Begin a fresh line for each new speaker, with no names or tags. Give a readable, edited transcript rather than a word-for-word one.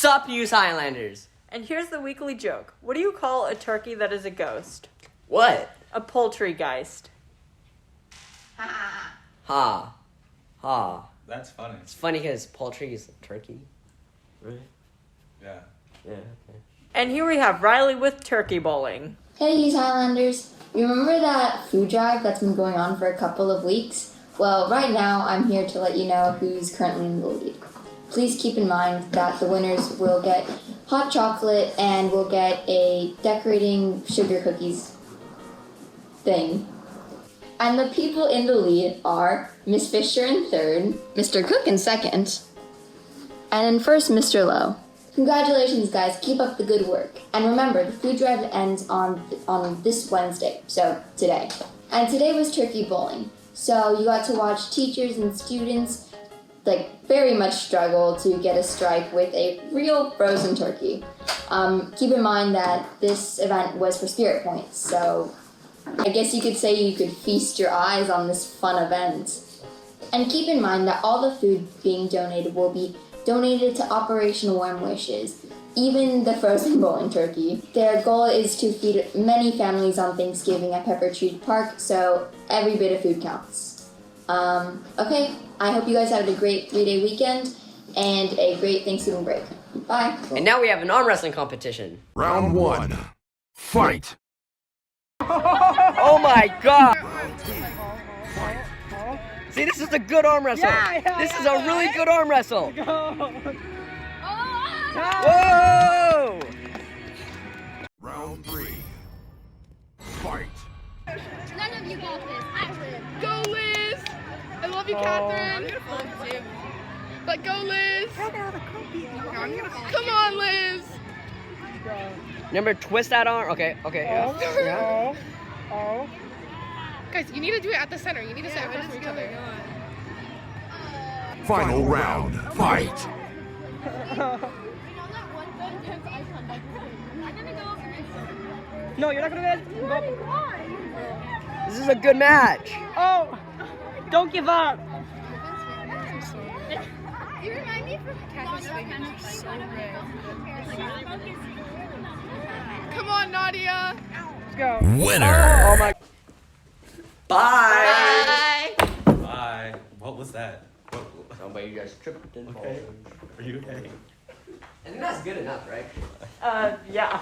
up, Hewes Highlanders?
And here's the weekly joke. What do you call a turkey that is a ghost?
What?
A poultrygeist.
Ha. Ha.
That's funny.
It's funny because poultry is turkey. Right?
Yeah.
Yeah, okay.
And here we have Riley with turkey bowling.
Hey, Hewes Highlanders. You remember that food drive that's been going on for a couple of weeks? Well, right now I'm here to let you know who's currently in the lead. Please keep in mind that the winners will get hot chocolate and will get a decorating sugar cookies thing. And the people in the lead are Miss Fisher in third, Mr. Cook in second, and in first, Mr. Lowe. Congratulations, guys. Keep up the good work. And remember, the food drive ends on this Wednesday, so today. And today was turkey bowling. So you got to watch teachers and students very much struggle to get a strike with a real frozen turkey. Keep in mind that this event was for Spirit Points, so I guess you could say you could feast your eyes on this fun event. And keep in mind that all the food being donated will be donated to Operation Warm Wishes, even the frozen bowling turkey. Their goal is to feed many families on Thanksgiving at Pepper Tree Park, so every bit of food counts. Okay, I hope you guys had a great 3-day weekend and a great Thanksgiving break. Bye.
And now we have an arm wrestling competition.
Round 1. Fight!
Oh my god! See, this is a good arm wrestle. This is a really good arm wrestle. Whoa!
Round 3. Fight!
None of you got this. I win.
Go, Liz! I love you, Catherine. But go, Liz! Come on, Liz!
Remember, twist that arm. Okay, yeah.
Guys, you need to do it at the center. You need to stay across from each other.
Final round. Fight!
No, you're not gonna get.
This is a good match.
Oh! Don't give up!
You remind me from Catherine's
Come on, Nadia!
Let's go.
Winner!
Oh my. Bye.
Bye. What was that?
Somebody just tripped and
Okay. Are you okay?
I think that's good enough, right?
Yeah.